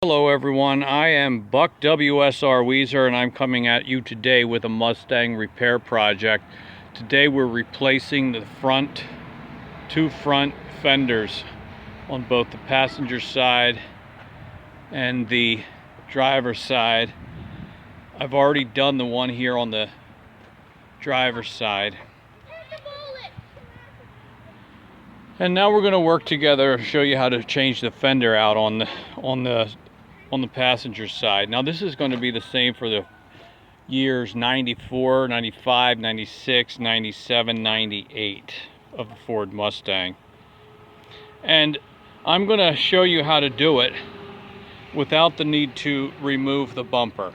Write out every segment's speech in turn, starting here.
Hello everyone, I am Buck WSR Weezer and I'm coming at you today with a Mustang repair project. Today we're replacing the two front fenders on both the passenger side and the driver's side. I've already done the one here on the driver's side. And now we're going to work together to show you how to change the fender out on the passenger side. Now this is going to be the same for the years 94, 95, 96, 97, 98 of the Ford Mustang. And I'm going to show you how to do it without the need to remove the bumper.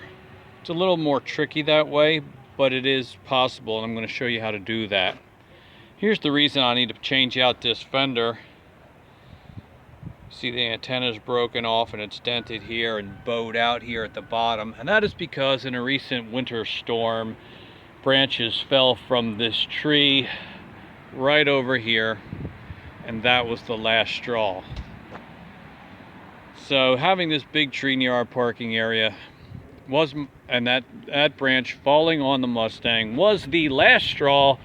It's a little more tricky that way, but it is possible, and I'm going to show you how to do that. Here's the reason I need to change out this fender. See, the antenna's broken off and it's dented here and bowed out here at the bottom, and that is because in a recent winter storm, branches fell from this tree right over here, and that was the last straw. So having this big tree near our parking area and that branch falling on the Mustang was the last straw.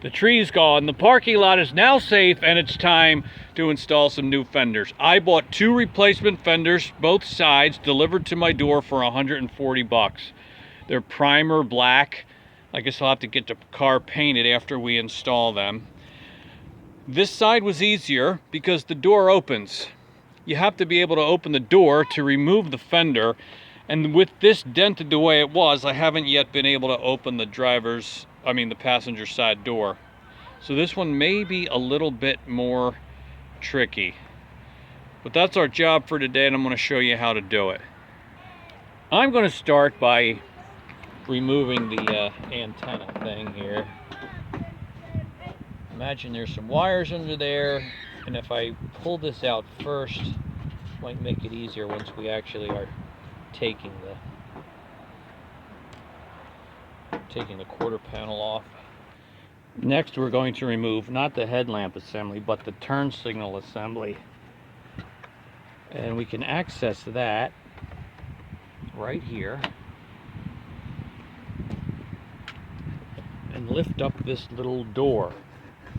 The tree's gone, the parking lot is now safe, and it's time to install some new fenders. I bought two replacement fenders, both sides, delivered to my door for 140 bucks. They're primer black. I guess I'll have to get the car painted after we install them. This side was easier because the door opens. You have to be able to open the door to remove the fender, and with this dented the way it was, I haven't yet been able to open the passenger side door. So this one may be a little bit more tricky. But that's our job for today, and I'm going to show you how to do it. I'm going to start by removing the antenna thing here. Imagine there's some wires under there, and if I pull this out first, it might make it easier once we actually are taking the quarter panel off. Next, we're going to remove not the headlamp assembly, but the turn signal assembly. And we can access that right here and lift up this little door.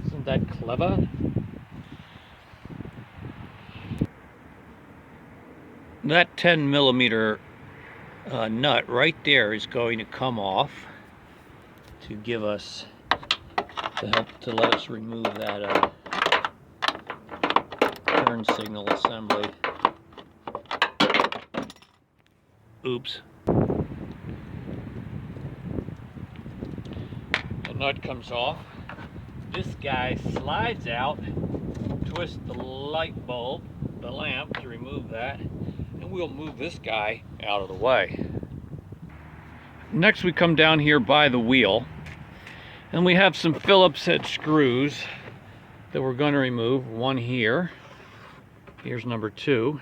Isn't that clever? That 10mm nut right there is going to come off to give us to let us remove that turn signal assembly. Oops. The nut comes off. This guy slides out, twist the light bulb, the lamp, to remove that, and we'll move this guy out of the way. Next, we come down here by the wheel, and we have some Phillips head screws that we're going to remove. One here. Here's number 2.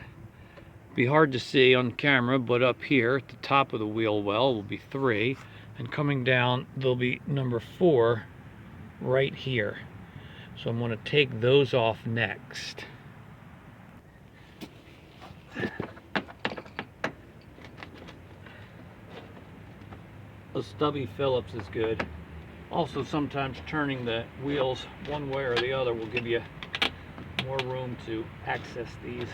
Be hard to see on camera, but up here at the top of the wheel well will be 3, and coming down there'll be number 4 right here. So I'm going to take those off next. A stubby Phillips is good. Also, sometimes turning the wheels one way or the other will give you more room to access these.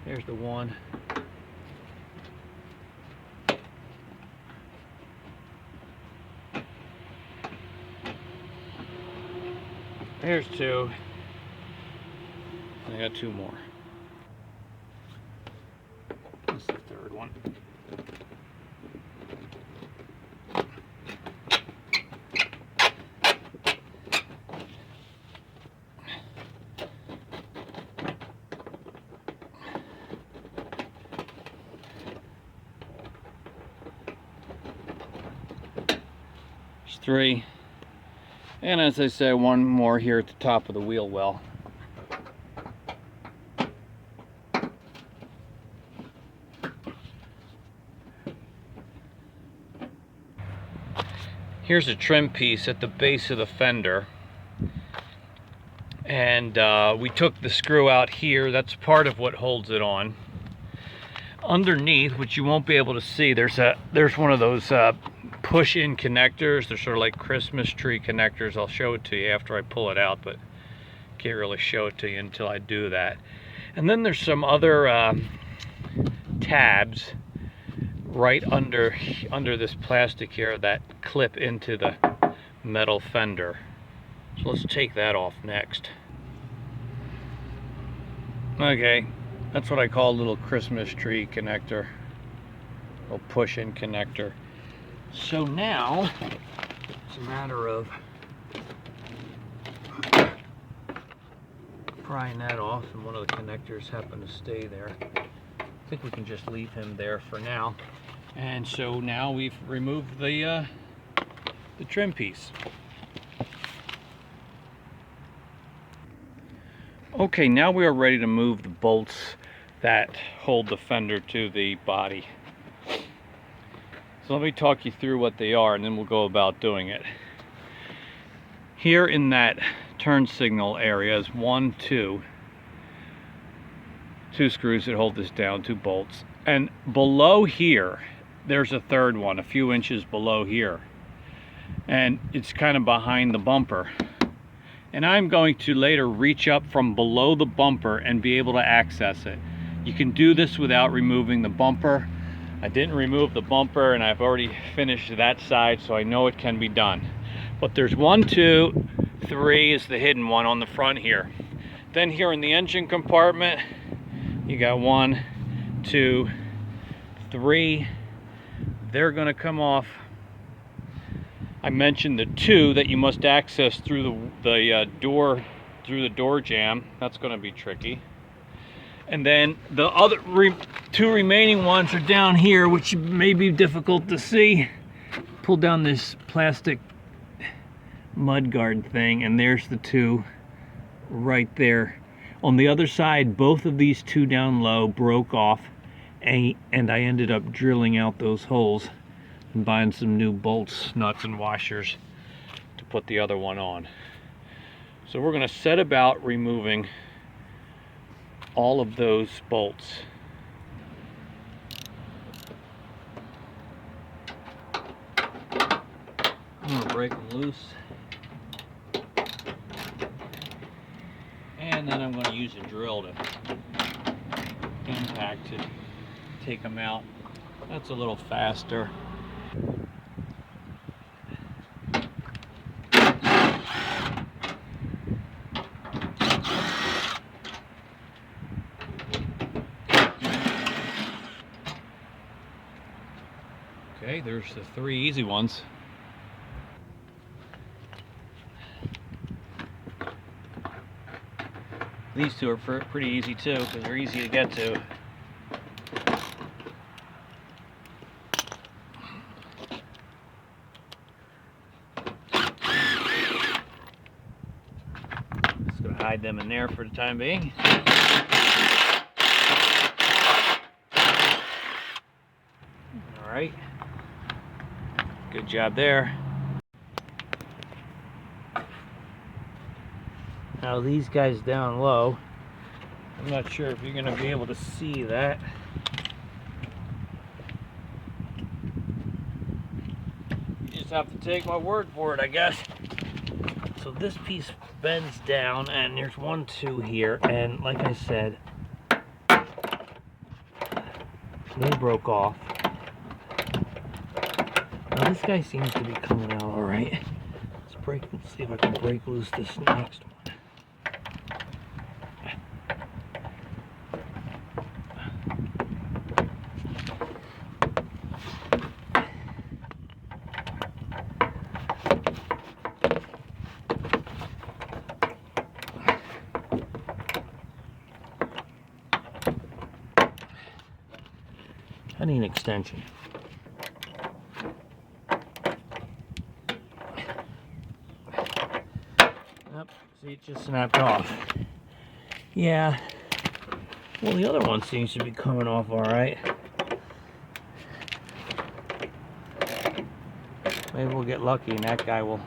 There's the one. There's 2. I got 2 more. That's the 3rd one. There's 3. And as I say, 1 more here at the top of the wheel well. Here's a trim piece at the base of the fender, And we took the screw out here. That's part of what holds it on. Underneath, which you won't be able to see, there's one of those push-in connectors. They're sort of like Christmas tree connectors. I'll show it to you after I pull it out, but can't really show it to you until I do that. And then there's some other tabs right under this plastic here that clip into the metal fender. So let's take that off next. Okay, that's what I call a little Christmas tree connector, a little push-in connector. So now it's a matter of prying that off, and one of the connectors happen to stay there. I think we can just leave him there for now. And so now we've removed the trim piece. Okay, now we are ready to move the bolts that hold the fender to the body. So let me talk you through what they are, and then we'll go about doing it. Here in that turn signal area is two screws that hold this down, 2 bolts. And below here, there's a third one, a few inches below here. And it's kind of behind the bumper. And I'm going to later reach up from below the bumper and be able to access it. You can do this without removing the bumper. I didn't remove the bumper, and I've already finished that side, so I know it can be done. But there's 1, 2, 3 is the hidden one on the front here. Then here in the engine compartment, you got 1, 2, 3. They're gonna come off. I mentioned the 2 that you must access through the door jamb. That's going to be tricky. And then the other 2 remaining ones are down here, which may be difficult to see. Pull down this plastic mudguard thing, and there's the 2 right there. On the other side, both of these 2 down low broke off, and I ended up drilling out those holes and buying some new bolts, nuts, and washers to put the other one on. So we're going to set about removing all of those bolts. I'm going to break them loose, and then I'm going to use a drill to impact to take them out. That's a little faster. Okay, there's the 3 easy ones. These 2 are pretty easy too, because they're easy to get to. Just gonna hide them in there for the time being. All right. Good job there. Now these guys down low, I'm not sure if you're going to be able to see that. You just have to take my word for it, I guess. So this piece bends down, and there's 1, 2 here, and like I said, they broke off. Now this guy seems to be coming out all right. Let's see if I can break loose this next one. I need an extension. Yep, see, it just snapped off. Yeah, well, the other one seems to be coming off all right. Maybe we'll get lucky and that guy will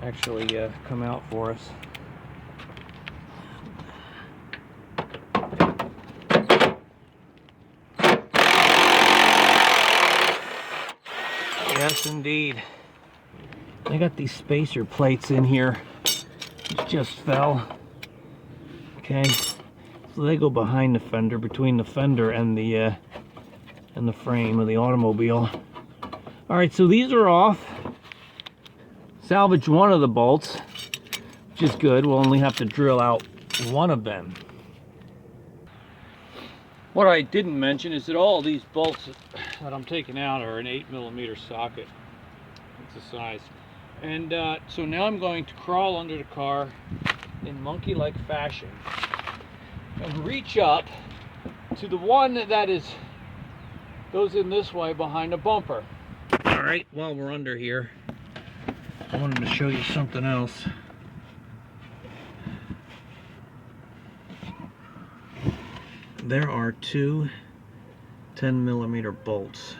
actually come out for us. Yes, indeed. I got these spacer plates in here. It just fell. Okay, so they go behind the fender, between the fender and the frame of the automobile. All right, so these are off. Salvage one of the bolts, which is good. We'll only have to drill out one of them. What I didn't mention is that all these bolts that I'm taking out are an 8mm socket. It's the size. And so now I'm going to crawl under the car in monkey-like fashion and reach up to the one that goes in this way behind the bumper. All right, while we're under here, I wanted to show you something else. There are two 10mm bolts,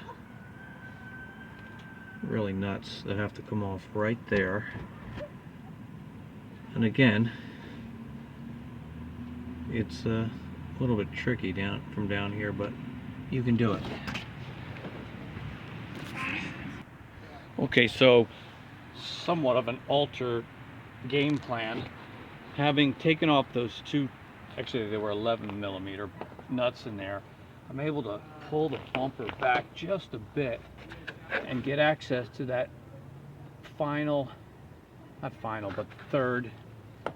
really nuts, that have to come off right there. And again, it's a little bit tricky from down here, but you can do it. Okay, so somewhat of an altered game plan. Having taken off those two, actually they were 11mm nuts in there, I'm able to pull the bumper back just a bit and get access to that third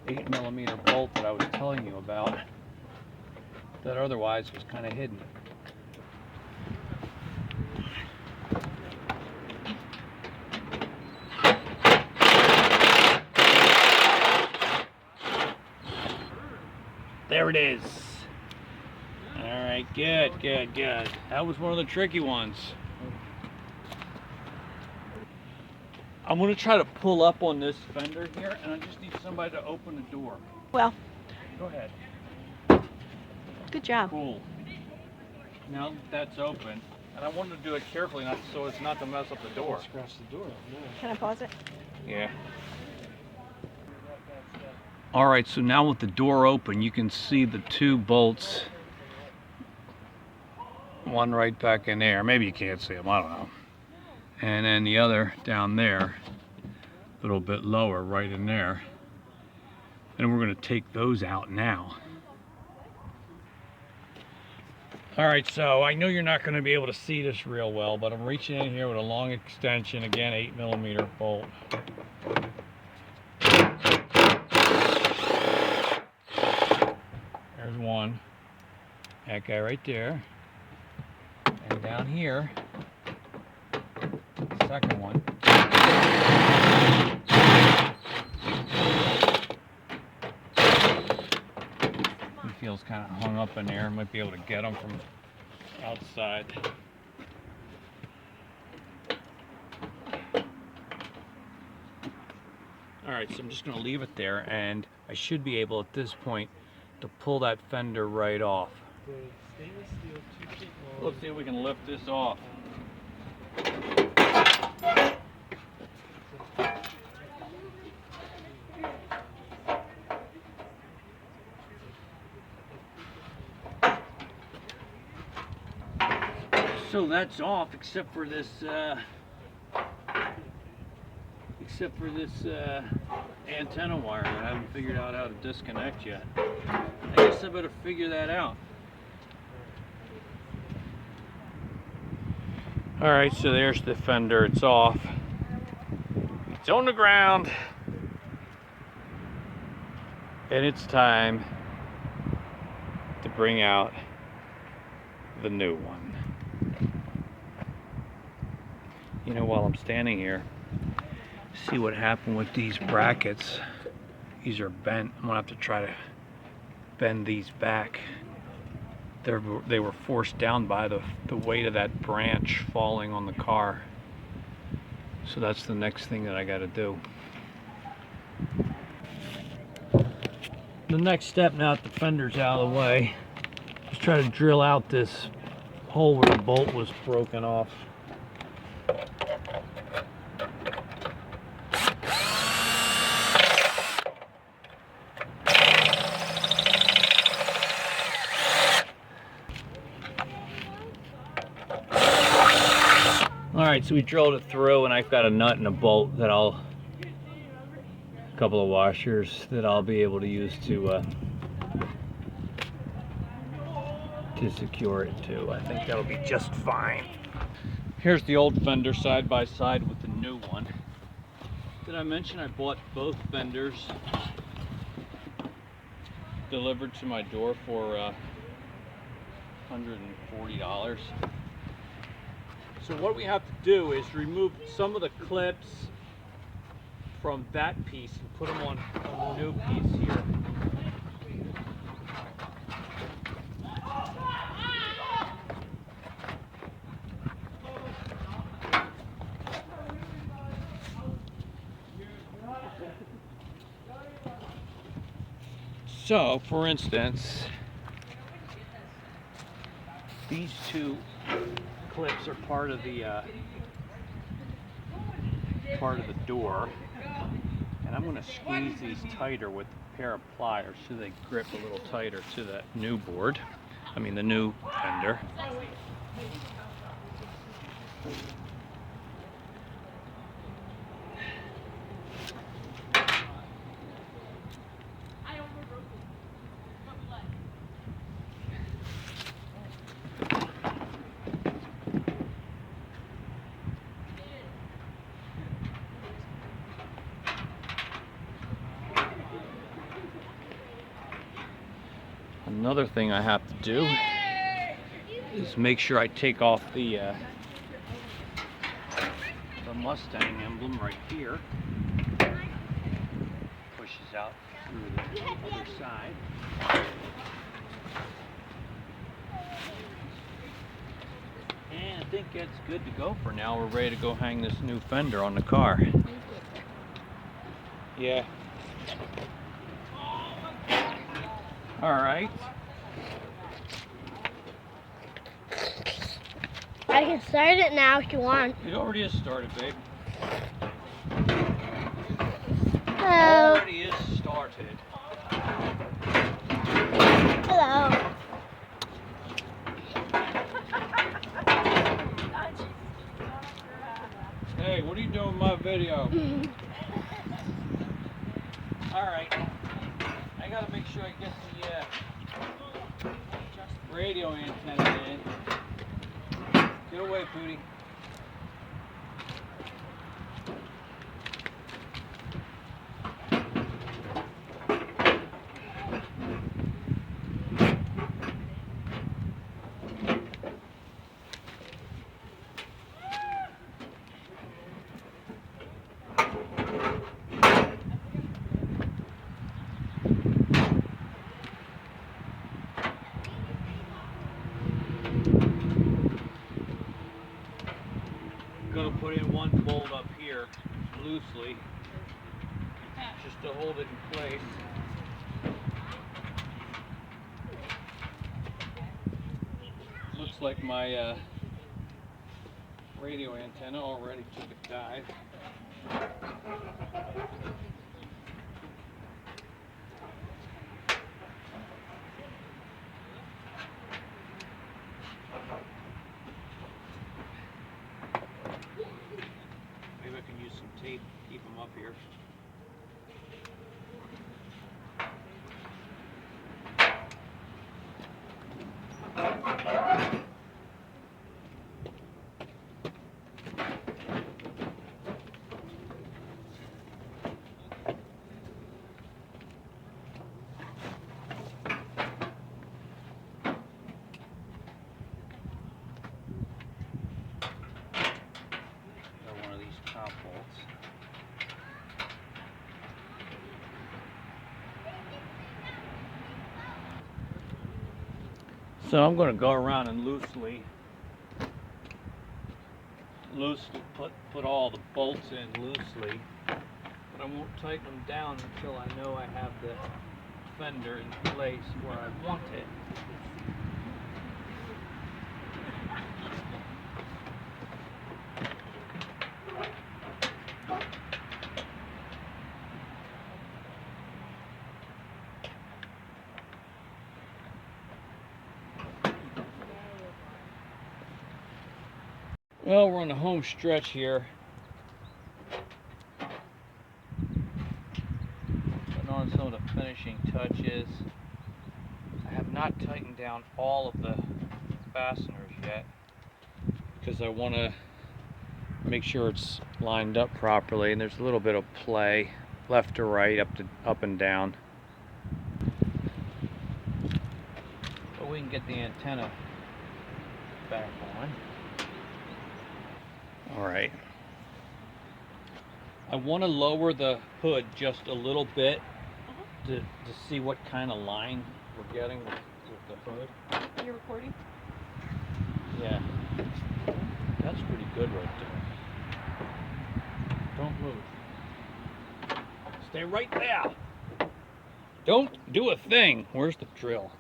8mm bolt that I was telling you about, that otherwise was kind of hidden. There it is. All right, good. That was one of the tricky ones. I'm going to try to pull up on this fender here, and I just need somebody to open the door. Well, go ahead. Good job. Cool. Now that's open, and I wanted to do it carefully, not so as not to mess up the door. Scratch the door. Yeah. Can I pause it? Yeah. All right, so now with the door open, you can see the two bolts. One right back in there. Maybe you can't see them, I don't know. And then the other down there, a little bit lower, right in there. And we're going to take those out now. All right, so I know you're not going to be able to see this real well, but I'm reaching in here with a long extension, again, 8mm bolt. There's one. That guy right there. And down here, the second one. He feels kind of hung up in there. Might be able to get him from outside. All right, so I'm just going to leave it there, and I should be able at this point to pull that fender right off. The stainless steel 2 feet long. Let's see if we can lift this off. So that's off, except for this antenna wire that I haven't figured out how to disconnect yet. I guess I better figure that out. All right, so there's the fender. It's off. It's on the ground. And it's time to bring out the new one. You know, while I'm standing here, see what happened with these brackets. These are bent. I'm gonna have to try to bend these back. They were forced down by the weight of that branch falling on the car. So that's the next thing that I got to do. The next step, now that the fender's out of the way, is try to drill out this hole where the bolt was broken off. Alright, so we drilled it through, and I've got a nut and a bolt that a couple of washers that I'll be able to use to secure it to. I think that'll be just fine. Here's the old Fender side by side with the new one. Did I mention I bought both Fenders delivered to my door for $140? So what we have to do is remove some of the clips from that piece and put them on the new piece here. So, for instance, these two clips are part of the door, and I'm going to squeeze these tighter with a pair of pliers so they grip a little tighter to that new board. I mean the new Fender. Another thing I have to do is make sure I take off the Mustang emblem right here. Pushes out through the other side. And I think that's good to go for now. We're ready to go hang this new Fender on the car. Yeah. Alright. I can start it now if you want. It already is started, babe. Hello. Already is started. Hello. Hey, what are you doing with my video? Alright. I gotta make sure I get the radio antenna in. Get away, Pootie. Gonna put in one bolt up here loosely just to hold it in place. Looks like my radio antenna already took a dive. Maybe I can use some tape to keep them up here. Got one of these top bolts. So I'm going to go around and loosely put all the bolts in loosely, but I won't tighten them down until I know I have the Fender in place where I want it. Well, we're on the home stretch here. Putting on some of the finishing touches. I have not tightened down all of the fasteners yet because I want to make sure it's lined up properly, and there's a little bit of play left to right, up and down. But we can get the antenna back on. Alright. I want to lower the hood just a little bit to see what kind of line we're getting with the hood. You're recording? Yeah. That's pretty good right there. Don't move. Stay right there. Don't do a thing. Where's the drill?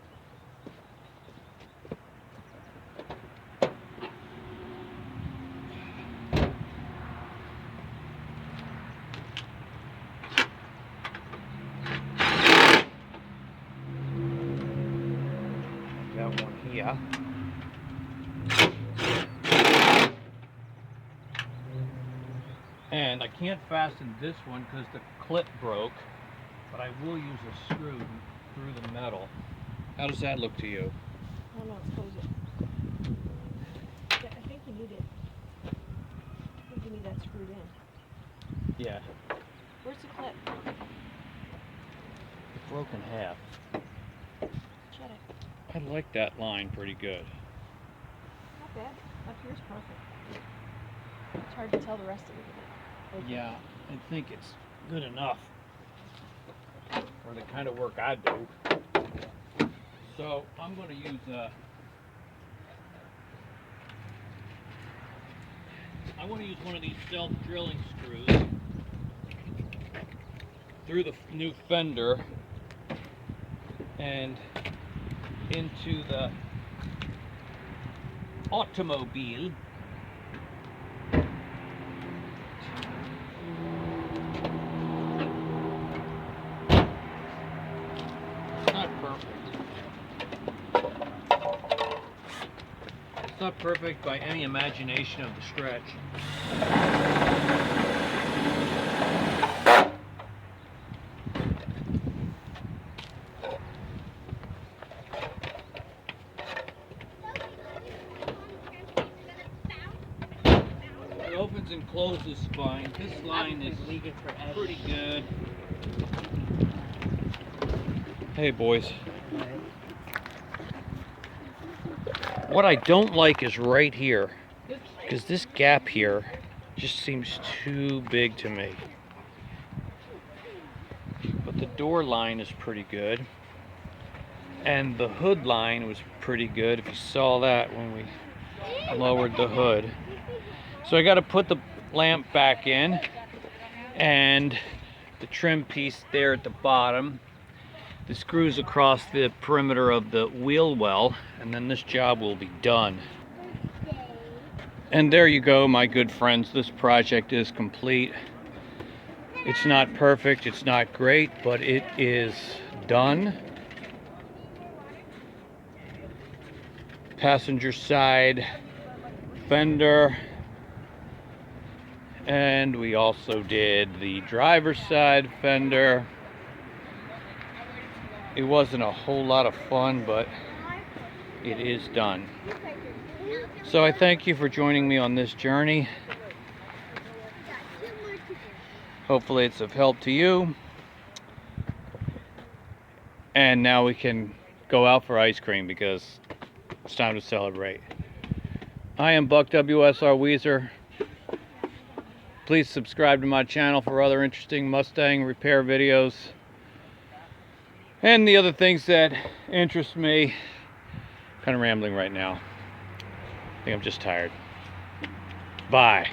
Got one here. And I can't fasten this one because the clip broke, but I will use a screw through the metal. How does that look to you? Oh no, expose it. Yeah, I think you need it. I think you need that screwed in. Yeah. Where's the clip? It broke in half. Shut it. I like that line pretty good. Not bad. Up here's perfect. It's hard to tell the rest of it. Okay. Yeah, I think it's good enough for the kind of work I do. So I'm going to use one of these self-drilling screws through the new fender and into the automobile. It's not perfect by any imagination of the stretch. It opens and closes fine. This line is pretty good. Hey boys. What I don't like is right here, because this gap here just seems too big to me. But the door line is pretty good, and the hood line was pretty good, if you saw that when we lowered the hood. So I got to put the lamp back in, and the trim piece there at the bottom. The screws across the perimeter of the wheel well, and then this job will be done. And there you go, my good friends. This project is complete. It's not perfect, it's not great, but it is done. Passenger side fender. And we also did the driver's side fender. It wasn't a whole lot of fun, but it is done. So I thank you for joining me on this journey. Hopefully it's of help to you. And now we can go out for ice cream because it's time to celebrate. I am Buck WSR Weezer. Please subscribe to my channel for other interesting Mustang repair videos. And the other things that interest me. Kind of rambling right now. I think I'm just tired. Bye.